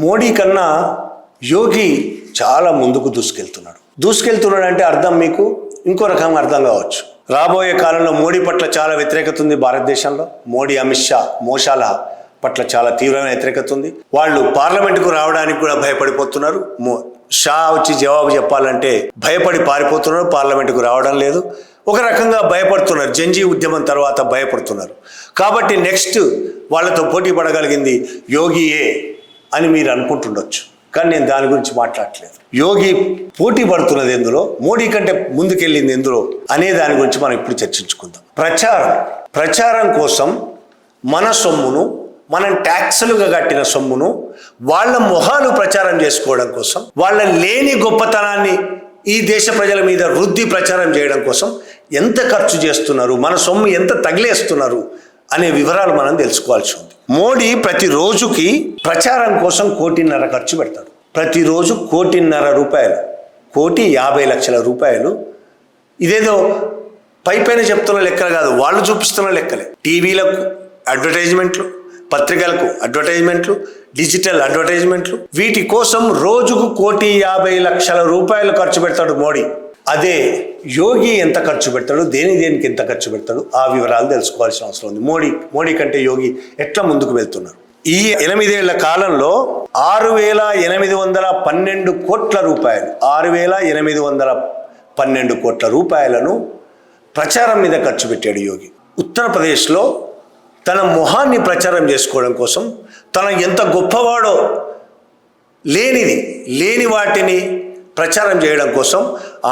మోడీ కన్నా యోగి చాలా ముందుకు దూసుకెళ్తున్నాడు అంటే అర్థం మీకు ఇంకో రకంగా అర్థం కావచ్చు. రాబోయే కాలంలో మోడీ పట్ల చాలా వ్యతిరేకత ఉంది భారతదేశంలో. మోడీ, అమిత్ షా, మోషాల పట్ల చాలా తీవ్రమైన వ్యతిరేకత ఉంది. వాళ్ళు పార్లమెంటుకు రావడానికి కూడా భయపడిపోతున్నారు. షా వచ్చి జవాబు చెప్పాలంటే భయపడి పారిపోతున్నారు, పార్లమెంటుకు రావడం లేదు. ఒక రకంగా భయపడుతున్నారు, జంజీ ఉద్యమం తర్వాత భయపడుతున్నారు. కాబట్టి నెక్స్ట్ వాళ్ళతో పోటీ పడగలిగింది యోగియే అని మీరు అనుకుంటుండొచ్చు, కానీ నేను దాని గురించి మాట్లాడట్లేదు. యోగి పోటీ పడుతున్నది ఎందులో, మోడీ కంటే ముందుకెళ్ళింది ఎందులో అనే దాని గురించి మనం ఇప్పుడు చర్చించుకుందాం. ప్రచారం కోసం మన సొమ్మును, మనం ట్యాక్సులుగా కట్టిన సొమ్మును వాళ్ళ మొహాలు ప్రచారం చేసుకోవడం కోసం, వాళ్ళ లేని గొప్పతనాన్ని ఈ దేశ ప్రజల మీద రుద్ది ప్రచారం చేయడం కోసం ఎంత ఖర్చు చేస్తున్నారు, మన సొమ్ము ఎంత తగిలేస్తున్నారు అనే వివరాలు మనం తెలుసుకోవాల్సి ఉంది. మోడీ ప్రతిరోజుకి ప్రచారం కోసం 1.5 కోటి ఖర్చు పెడతాడు. ప్రతిరోజు 1.5 కోటి రూపాయలు, 1,50,00,000 రూపాయలు. ఇదేదో పైపైన చెప్తున్న లెక్కలు కాదు, వాళ్ళు చూపిస్తున్న లెక్కలే. టీవీలకు అడ్వర్టైజ్మెంట్లు, పత్రికలకు అడ్వర్టైజ్మెంట్లు, డిజిటల్ అడ్వర్టైజ్మెంట్లు, వీటి కోసం రోజుకు 1,50,00,000 రూపాయలు ఖర్చు పెడతాడు మోడీ. అదే యోగి ఎంత ఖర్చు పెడతాడు, దేనికి ఎంత ఖర్చు పెడతాడు, ఆ వివరాలు తెలుసుకోవాల్సిన అవసరం ఉంది. మోడీ కంటే యోగి ఎట్లా ముందుకు వెళ్తున్నారు. ఈ 8 ఏళ్ల కాలంలో 6,812 కోట్ల రూపాయలు, 6,812 కోట్ల రూపాయలను ప్రచారం మీద ఖర్చు పెట్టాడు యోగి. ఉత్తరప్రదేశ్లో తన మొహాన్ని ప్రచారం చేసుకోవడం కోసం, తన ఎంత గొప్పవాడో లేని వాటిని ప్రచారం చేయడం కోసం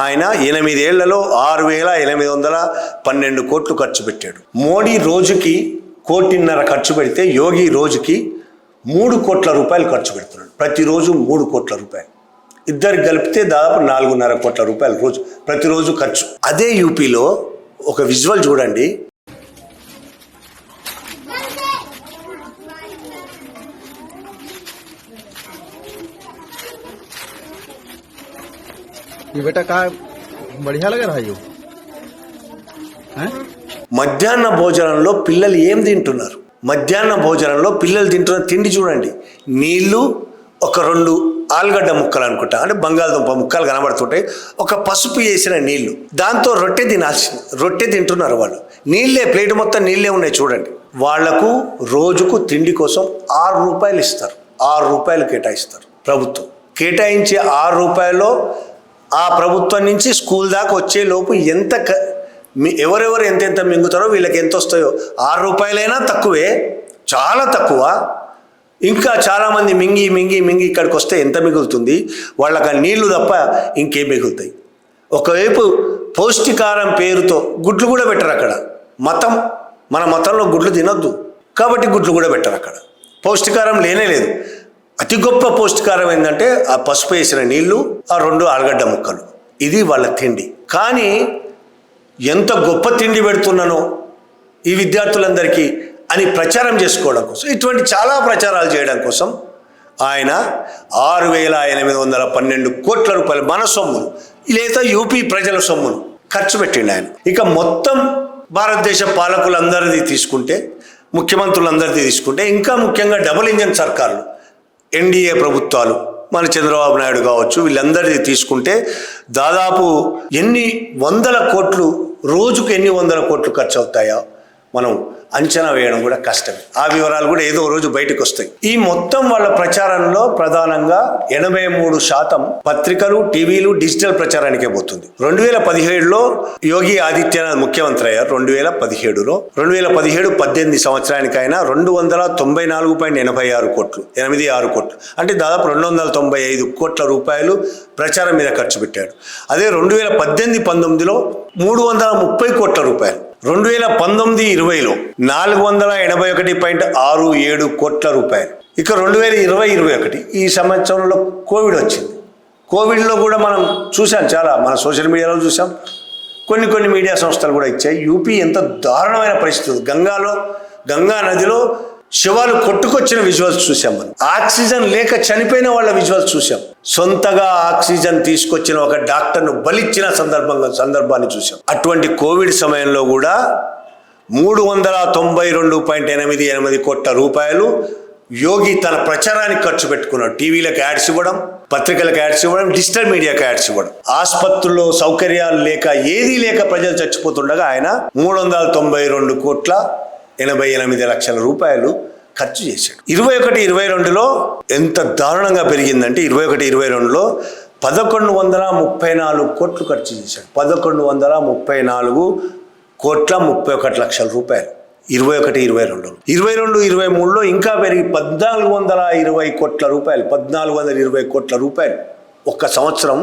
ఆయన 8 ఏళ్లలో 6,812 కోట్లు ఖర్చు పెట్టాడు. మోడీ రోజుకి 1.5 కోటి ఖర్చు పెడితే యోగి రోజుకి 3 కోట్ల రూపాయలు ఖర్చు పెడుతున్నాడు. ప్రతిరోజు 3 కోట్ల రూపాయలు, ఇద్దరికి కలిపితే దాదాపు 4.5 కోట్ల రూపాయలు ప్రతిరోజు ఖర్చు. అదే యూపీలో ఒక విజువల్ చూడండి. बेटा का बढ़िया लग रहा है यो. మధ్యాహ్న భోజనంలో పిల్లలు ఏం తింటున్నారు, మధ్యాహ్న భోజనంలో పిల్లలు తింటున్న తిండి చూడండి. నీళ్లు, ఒక 2 ఆలుగడ్డ ముక్కలు అనుకుంటా, అంటే బంగాళదుంప ముక్కలు కనబడుతుంటాయి, ఒక పసుపు వేసిన నీళ్లు, దాంతో రొట్టె తింటున్నారు వాళ్ళు. నీళ్ళే, ప్లేట్ మొత్తం నీళ్ళే ఉన్నాయి చూడండి. వాళ్లకు రోజుకు తిండి కోసం 6 రూపాయలు ఇస్తారు. 6 రూపాయలు కేటాయిస్తారు ప్రభుత్వం. కేటాయించే 6 రూపాయల్లో ఆ ప్రభుత్వం నుంచి స్కూల్ దాకా వచ్చే లోపు ఎవరెవరు ఎంతెంత మింగుతారో వీళ్ళకి ఎంత వస్తాయో. 6 రూపాయలైనా తక్కువే, చాలా తక్కువ. ఇంకా చాలామంది మింగి ఇక్కడికి వస్తే ఎంత మిగులుతుంది వాళ్ళకి? నీళ్లు తప్ప ఇంకేం మిగులుతాయి? ఒకవైపు పౌష్టికారం పేరుతో గుడ్లు కూడా పెట్టరు అక్కడ. మన మతంలో గుడ్లు తినొద్దు కాబట్టి గుడ్లు కూడా పెట్టరు అక్కడ. పౌష్టికారం లేదు. అతి గొప్ప పౌష్టికారం ఏంటంటే ఆ పసుపు వేసిన నీళ్లు, ఆ 2 ఆలుగడ్డ ముక్కలు. ఇది వాళ్ళ తిండి. కానీ ఎంత గొప్ప తిండి పెడుతున్నానో ఈ విద్యార్థులందరికీ అని ప్రచారం చేసుకోవడం కోసం, ఇటువంటి చాలా ప్రచారాలు చేయడం కోసం ఆయన 6,812 కోట్ల రూపాయలు మన సొమ్మును, లేదా యూపీ ప్రజల సొమ్మును ఖర్చు పెట్టిండు ఆయన. ఇక మొత్తం భారతదేశ పాలకులందరిది తీసుకుంటే, ముఖ్యమంత్రులందరిది తీసుకుంటే, ఇంకా ముఖ్యంగా డబుల్ ఇంజన్ సర్కార్లు, ఎన్డీఏ ప్రభుత్వాలు, మన చంద్రబాబు నాయుడు కావచ్చు, వీళ్ళందరిది తీసుకుంటే దాదాపు ఎన్ని వందల కోట్లు, రోజుకు ఎన్ని వందల కోట్లు ఖర్చు అవుతాయో మనం అంచనా వేయడం కూడా కష్టమే. ఆ వివరాలు కూడా ఏదో రోజు బయటకు వస్తాయి. ఈ మొత్తం వాళ్ళ ప్రచారంలో ప్రధానంగా 83% పత్రికలు, టీవీలు, డిజిటల్ ప్రచారానికే పోతుంది. 2017లో యోగి ఆదిత్యనాథ్ ముఖ్యమంత్రి అయ్యారు. 2017లో 2017-18 సంవత్సరానికి ఆయన 294.86 కోట్లు, 86 కోట్లు, అంటే దాదాపు 295 కోట్ల రూపాయలు ప్రచారం మీద ఖర్చు పెట్టాడు. అదే 2018-19లో 330 కోట్ల రూపాయలు, 2019-20లో 481.67 కోట్ల రూపాయలు. ఇక 2020-21 ఈ సంవత్సరంలో కోవిడ్ వచ్చింది. కోవిడ్లో కూడా మనం చూసాం, చాలా మన సోషల్ మీడియాలో చూసాం, కొన్ని మీడియా సంస్థలు కూడా ఇచ్చాయి. యూపీ ఎంత దారుణమైన పరిస్థితి. గంగా నదిలో శవాలు కొట్టుకొచ్చిన విజువల్స్ చూసాం. మనం ఆక్సిజన్ లేక చనిపోయిన వాళ్ళ విజువల్స్ చూసాం. సొంతగా ఆక్సిజన్ తీసుకొచ్చిన ఒక డాక్టర్ను బలిచ్చిన సందర్భాన్ని చూసాం. అటువంటి కోవిడ్ సమయంలో కూడా 392.88 కోట్ల రూపాయలు యోగి తన ప్రచారానికి ఖర్చు పెట్టుకున్నాడు. టీవీలకు యాడ్స్ ఇవ్వడం, పత్రికలకు యాడ్స్ ఇవ్వడం, డిజిటల్ మీడియాకు యాడ్స్ ఇవ్వడం. ఆసుపత్రుల్లో సౌకర్యాలు లేక ఏదీ లేక ప్రజలు చచ్చిపోతుండగా ఆయన 392,88,00,000 రూపాయలు ఖర్చు చేశాడు. 21-22లో ఎంత దారుణంగా పెరిగిందంటే 21-22లో 1,134 కోట్లు ఖర్చు చేశాడు. 1,134,31,31,00,000 రూపాయలు 21-22లో. 22-23లో ఇంకా పెరిగి 1,420 కోట్ల రూపాయలు, 1,420 కోట్ల రూపాయలు. ఒక్క సంవత్సరం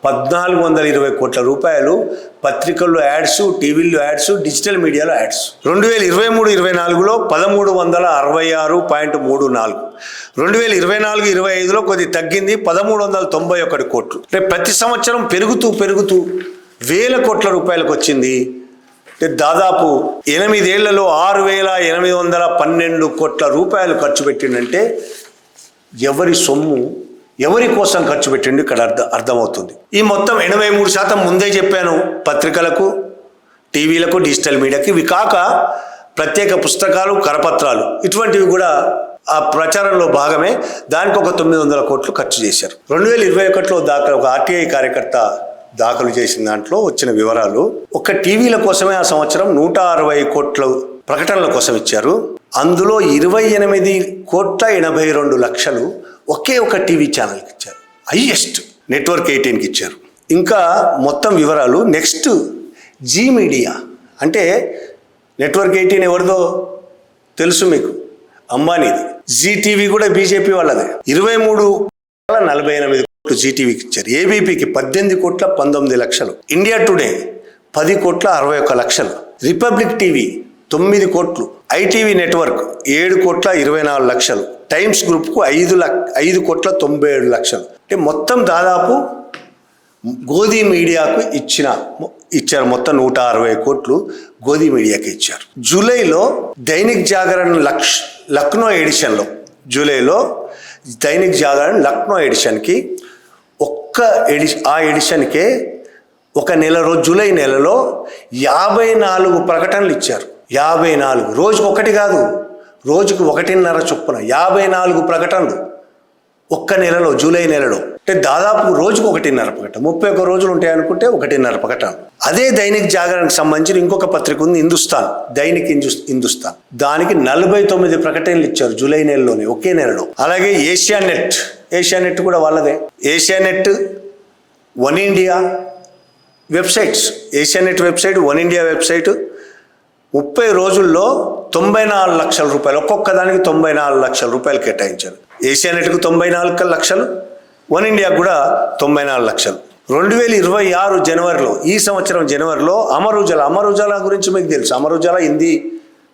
1,420 కోట్ల రూపాయలు పత్రికల్లో యాడ్స్, టీవీల్లో యాడ్స్, డిజిటల్ మీడియాలో యాడ్స్. 2023-24లో 1,366.34. 2024-25లో కొద్ది తగ్గింది, 1,391 కోట్లు. ప్రతి సంవత్సరం పెరుగుతూ 1,000 కోట్ల రూపాయలకు వచ్చింది. దాదాపు 8 ఏళ్లలో 6,812 కోట్ల రూపాయలు ఖర్చు పెట్టిండంటే ఎవరి సొమ్ము ఎవరి కోసం ఖర్చు పెట్టిండు ఇక్కడ అర్థమవుతుంది. ఈ మొత్తం 83% ముందే చెప్పాను, పత్రికలకు, టీవీలకు, డిజిటల్ మీడియాకి. ఇవి కాక ప్రత్యేక పుస్తకాలు, కరపత్రాలు ఇటువంటివి కూడా ఆ ప్రచారంలో భాగమే. దానికి ఒక 900 కోట్లు ఖర్చు చేశారు. 2021లో ఒక ఆర్టీఐ కార్యకర్త దాఖలు చేసిన దాంట్లో వచ్చిన వివరాలు, ఒక్క టీవీల కోసమే ఆ సంవత్సరం 160 కోట్ల ప్రకటనల కోసం ఇచ్చారు. అందులో 28,82,00,000 ఒకే ఒక టీవీ ఛానల్కి ఇచ్చారు. హైయెస్ట్ నెట్వర్క్ 18కి ఇచ్చారు. ఇంకా మొత్తం వివరాలు నెక్స్ట్ జీ మీడియా అంటే నెట్వర్క్ 18 ఎవరిదో తెలుసు మీకు, అంబానీది. జీ టీవీ కూడా బీజేపీ వాళ్ళదే. 23,48 కోట్లు జీటీవీకి ఇచ్చారు. ఏబీపీకి 18,19,00,000. India today 10,61,00,000. రిపబ్లిక్ టీవీ 9 కోట్లు. ITV network 7,24,00,000. టైమ్స్ గ్రూప్కు 5,97,00,000. అంటే మొత్తం దాదాపు గోధి మీడియాకు ఇచ్చారు. మొత్తం 160 కోట్లు గోధి మీడియాకి ఇచ్చారు. జూలైలో దైనిక్ జాగరణ్ లక్నో ఎడిషన్లో, జూలైలో దైనిక్ జాగరణ్ లక్నో ఎడిషన్కి ఆ ఎడిషన్కే ఒక జూలై నెలలో 54 ప్రకటనలు ఇచ్చారు. 54 రోజుకు ఒకటి కాదు, రోజుకు 1.5 చొప్పున 54 ప్రకటనలు ఒక్క నెలలో, జూలై నెలలో. అంటే దాదాపు రోజుకు 1.5 ప్రకటన. 31 రోజులు ఉంటాయి అనుకుంటే 1.5 ప్రకటన. అదే దైనిక్ జాగరణకు సంబంధించిన ఇంకొక పత్రిక ఉంది, హిందుస్థాన్, దైనిక్ హిందుస్థాన్. దానికి 49 ప్రకటనలు ఇచ్చారు జూలై నెలలోనే, ఒకే నెలలో. అలాగే ఏషియానెట్ కూడా వాళ్ళదే. Asianet, one India websites, Asianet website, one India website 30 రోజుల్లో 94 లక్షల రూపాయలు, ఒక్కొక్క దానికి 94 లక్షల రూపాయలు కేటాయించారు. ఏషియానెట్కు 94 లక్షలు, వన్ ఇండియాకు కూడా 94 లక్షలు. 2026 జనవరిలో, ఈ సంవత్సరం జనవరిలో అమరుజాలా గురించి మీకు తెలుసు. అమరుజాలా హిందీ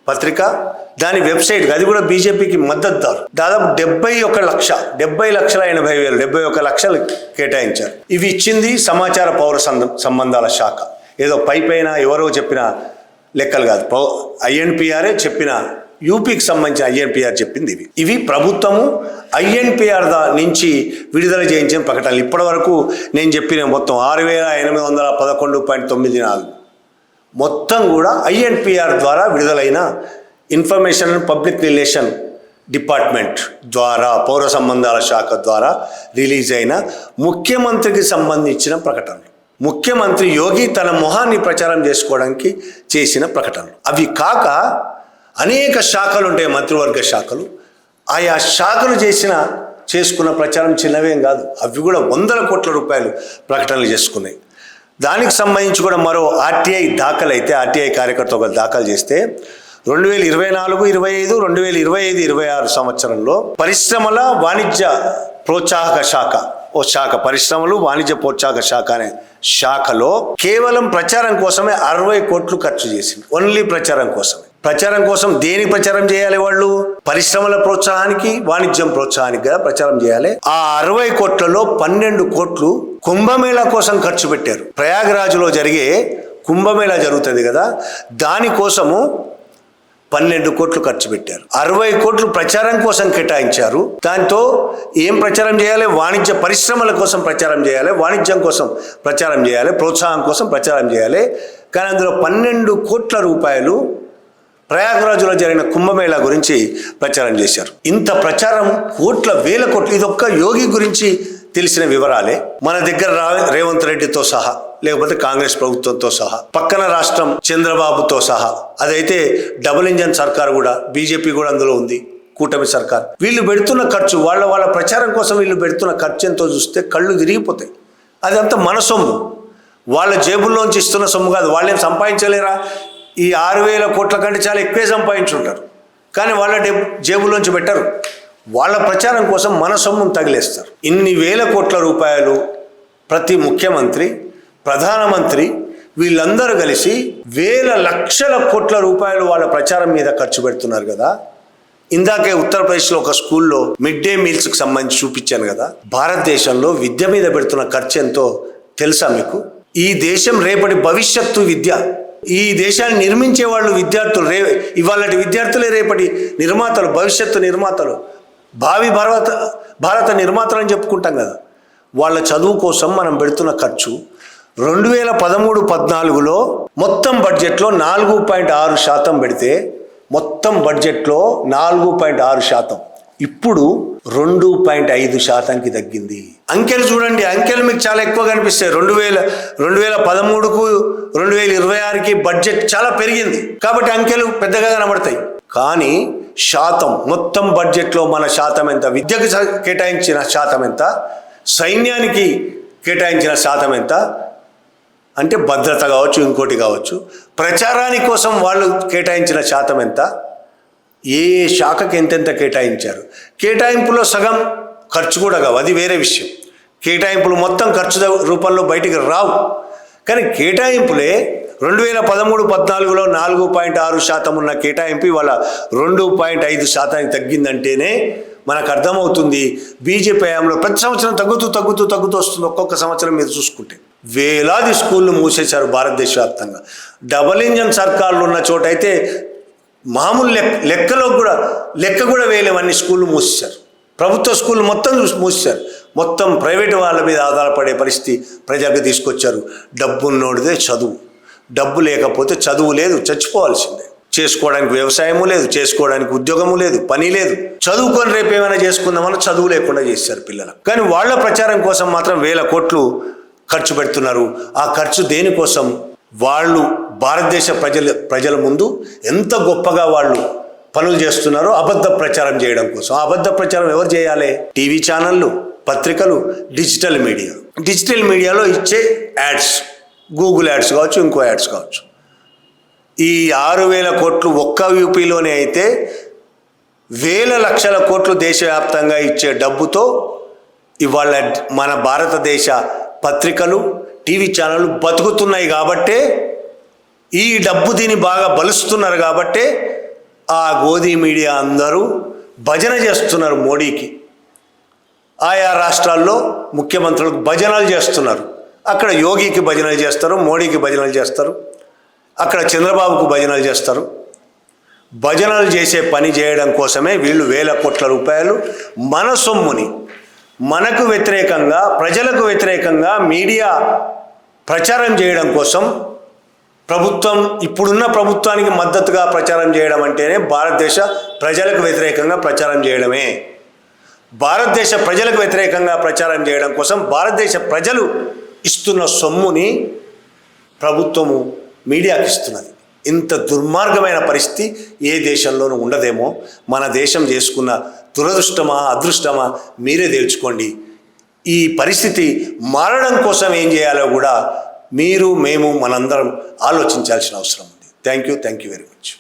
పత్రిక, దాని వెబ్సైట్, అది కూడా బీజేపీకి మద్దతుదారు. దాదాపు 71 లక్షలు కేటాయించారు. ఇవి ఇచ్చింది సమాచార పౌర సంబంధాల శాఖ. ఏదో పైన ఎవరో చెప్పిన లెక్కలు కాదు, ఐఎన్పిఆర్ఏ చెప్పిన, యూపీకి సంబంధించిన ఐఎన్పిఆర్ చెప్పింది. ఇవి ప్రభుత్వము ఐఎన్పిఆర్ నుంచి విడుదల చేయించిన ప్రకటనలు. ఇప్పటి వరకు నేను చెప్పిన మొత్తం 6,811.94 మొత్తం కూడా ఐఎన్పిఆర్ ద్వారా విడుదలైన, information and public relation department ద్వారా, పౌర సంబంధాల శాఖ ద్వారా రిలీజ్ అయిన ముఖ్యమంత్రికి సంబంధించిన ప్రకటనలు. ముఖ్యమంత్రి యోగి తన మొహాన్ని ప్రచారం చేసుకోవడానికి చేసిన ప్రకటనలు. అవి కాక అనేక శాఖలు ఉంటాయి, మంత్రివర్గ శాఖలు. ఆయా శాఖలు చేసుకున్న ప్రచారం చిన్నవేం కాదు. అవి కూడా 100 కోట్ల రూపాయలు ప్రకటనలు చేసుకున్నాయి. దానికి సంబంధించి కూడా మరో ఆర్టీఐ దాఖలైతే, ఆర్టీఐ కార్యకర్త ఒక దాఖలు చేస్తే 2024-25, 2025-26 సంవత్సరంలో పరిశ్రమల వాణిజ్య ప్రోత్సాహక శాఖ, పరిశ్రమలు వాణిజ్య ప్రోత్సాహక శాఖ అనే శాఖలో కేవలం ప్రచారం కోసమే 60 కోట్లు ఖర్చు చేసింది. ఓన్లీ ప్రచారం కోసమే. ప్రచారం కోసం దేని ప్రచారం చేయాలి వాళ్ళు? పరిశ్రమల ప్రోత్సాహానికి, వాణిజ్యం ప్రోత్సాహానికి కదా ప్రచారం చేయాలి. ఆ 60 కోట్లలో 12 కోట్లు కుంభమేళా కోసం ఖర్చు పెట్టారు. ప్రయాగరాజ్లో జరిగే కుంభమేళా జరుగుతుంది కదా, దానికోసము 12 కోట్లు ఖర్చు పెట్టారు. 60 కోట్లు ప్రచారం కోసం కేటాయించారు. దాంతో ఏం ప్రచారం చేయాలి? వాణిజ్య పరిశ్రమల కోసం ప్రచారం చేయాలి, వాణిజ్యం కోసం ప్రచారం చేయాలి, ప్రోత్సాహం కోసం ప్రచారం చేయాలి. కానీ అందులో 12 కోట్ల రూపాయలు ప్రయాగరాజులో జరిగిన కుంభమేళా గురించి ప్రచారం చేశారు. ఇంత ప్రచారం వేల కోట్లు, ఇదొక్క యోగి గురించి తెలిసిన వివరాలే. మన దగ్గర రేవంత్ రెడ్డితో సహా, లేకపోతే కాంగ్రెస్ ప్రభుత్వంతో సహా, పక్కన రాష్ట్రం చంద్రబాబుతో సహా, అదైతే డబుల్ ఇంజన్ సర్కార్ కూడా, బీజేపీ కూడా అందులో ఉంది, కూటమి సర్కార్. వీళ్ళు పెడుతున్న ఖర్చు, వాళ్ళ ప్రచారం కోసం వీళ్ళు పెడుతున్న ఖర్చు ఎంతో చూస్తే కళ్ళు తిరిగిపోతాయి. అదంతా మన సొమ్ము, వాళ్ళ జేబుల్లోంచి ఇస్తున్న సొమ్ము కాదు. వాళ్ళేం సంపాదించలేరా? ఈ 6,000 కోట్ల కంటే చాలా ఎక్కువే సంపాదించుంటారు, కానీ వాళ్ళ జేబుల్లోంచి పెట్టరు. వాళ్ళ ప్రచారం కోసం మన సొమ్మును తగిలేస్తారు. ఇన్ని వేల కోట్ల రూపాయలు ప్రతి ముఖ్యమంత్రి, ప్రధానమంత్రి వీళ్ళందరూ కలిసి వేల లక్షల కోట్ల రూపాయలు వాళ్ళ ప్రచారం మీద ఖర్చు పెడుతున్నారు కదా. ఇందాకే ఉత్తరప్రదేశ్లో ఒక స్కూల్లో మిడ్ డే మీల్స్కి సంబంధించి చూపించాను కదా. భారతదేశంలో విద్య మీద పెడుతున్న ఖర్చు ఎంతో తెలుసా మీకు? ఈ దేశం రేపటి భవిష్యత్తు విద్య. ఈ దేశాన్ని నిర్మించే వాళ్ళు విద్యార్థులు. ఇవాళటి విద్యార్థులే రేపటి నిర్మాతలు, భవిష్యత్తు నిర్మాతలు, భావి భారత నిర్మాతలు అని చెప్పుకుంటాం కదా. వాళ్ళ చదువు కోసం మనం పెడుతున్న ఖర్చు 2013-14లో మొత్తం బడ్జెట్లో 4.6% పెడితే, మొత్తం బడ్జెట్లో 4.6%, ఇప్పుడు 2.5%కి తగ్గింది. అంకెలు చూడండి, అంకెలు మీకు చాలా ఎక్కువ కనిపిస్తాయి. 2013కు 2026కి బడ్జెట్ చాలా పెరిగింది కాబట్టి అంకెలు పెద్దగా కనబడతాయి. కానీ శాతం, మొత్తం బడ్జెట్లో మన శాతం ఎంత, విద్యకు కేటాయించిన శాతం ఎంత, సైన్యానికి కేటాయించిన శాతం ఎంత, అంటే భద్రత కావచ్చు, ఇంకోటి కావచ్చు, ప్రచారాని కోసం వాళ్ళు కేటాయించిన శాతం ఎంత, ఏ శాఖకి ఎంతెంత కేటాయించారు. కేటాయింపులో సగం ఖర్చు కూడా కావు, అది వేరే విషయం. కేటాయింపులు మొత్తం ఖర్చు రూపంలో బయటికి రావు, కానీ కేటాయింపులే 2013-14లో 4.6% ఉన్న కేటాయింపు ఇవాళ 2.5%కి తగ్గిందంటేనే మనకు అర్థమవుతుంది బీజేపీ హయాంలో ప్రతి సంవత్సరం తగ్గుతూ వస్తుంది. ఒక్కొక్క సంవత్సరం మీరు చూసుకుంటే వేలాది స్కూళ్ళు మూసేశారు భారతదేశ వ్యాప్తంగా. డబుల్ ఇంజన్ సర్కార్లు ఉన్న చోట అయితే మామూలు లెక్క కూడా వేయలేమన్ని స్కూళ్ళు మూసేశారు. ప్రభుత్వ స్కూళ్ళు మొత్తం మూసేశారు. మొత్తం ప్రైవేటు వాళ్ళ మీద ఆధారపడే పరిస్థితి ప్రజలకు తీసుకొచ్చారు. డబ్బున్నోడిదే చదువు, డబ్బు లేకపోతే చదువు లేదు, చచ్చిపోవాల్సిందే. చేసుకోవడానికి వ్యవసాయము లేదు, చేసుకోవడానికి ఉద్యోగము లేదు, పని లేదు. చదువుకొని రేపు ఏమైనా చేసుకుందామని చదువు లేకుండా చేశారు పిల్లలకు. కానీ వాళ్ళ ప్రచారం కోసం మాత్రం వేల కోట్లు ఖర్చు పెడుతున్నారు. ఆ ఖర్చు దేనికోసం? వాళ్ళు భారతదేశ ప్రజల ముందు ఎంత గొప్పగా వాళ్ళు పనులు చేస్తున్నారో అబద్ధ ప్రచారం చేయడం కోసం. ఆ అబద్ధ ప్రచారం ఎవరు చేయాలి? టీవీ ఛానళ్ళు, పత్రికలు, డిజిటల్ మీడియాలో ఇచ్చే యాడ్స్, గూగుల్ యాడ్స్ కావచ్చు, ఇంకో యాడ్స్ కావచ్చు. ఈ 6,000 కోట్లు ఒక్క యూపీలోనే అయితే వేల లక్షల కోట్లు దేశవ్యాప్తంగా ఇచ్చే డబ్బుతో ఇవాళ మన భారతదేశ పత్రికలు, టీవీ ఛానళ్ళు బతుకుతున్నాయి. కాబట్టే ఈ డబ్బు దీన్ని బాగా బలుస్తున్నారు. కాబట్టే ఆ గోధీ మీడియా అందరూ భజన చేస్తున్నారు మోడీకి. ఆయా రాష్ట్రాల్లో ముఖ్యమంత్రులకు భజనలు చేస్తున్నారు. అక్కడ యోగికి భజనలు చేస్తారు, మోడీకి భజనలు చేస్తారు, అక్కడ చంద్రబాబుకు భజనలు చేస్తారు. భజనలు చేసే పని చేయడం కోసమే వీళ్ళు వేల కోట్ల రూపాయలు మన సొమ్ముని మనకు వ్యతిరేకంగా, ప్రజలకు వ్యతిరేకంగా మీడియా ప్రచారం చేయడం కోసం, ఇప్పుడున్న ప్రభుత్వానికి మద్దతుగా ప్రచారం చేయడం అంటేనే భారతదేశ ప్రజలకు వ్యతిరేకంగా ప్రచారం చేయడమే. భారతదేశ ప్రజలకు వ్యతిరేకంగా ప్రచారం చేయడం కోసం భారతదేశ ప్రజలు ఇస్తున్న సొమ్ముని ప్రభుత్వము మీడియాకి ఇస్తున్నది. ఇంత దుర్మార్గమైన పరిస్థితి ఏ దేశంలోనూ ఉండదేమో. మన దేశం చేసుకున్న దురదృష్టమా, అదృష్టమా మీరే తేల్చుకోండి. ఈ పరిస్థితి మారడం కోసం ఏం చేయాలో కూడా మీరు, మేము, మనందరం ఆలోచించాల్సిన అవసరం ఉంది. Thank you very much.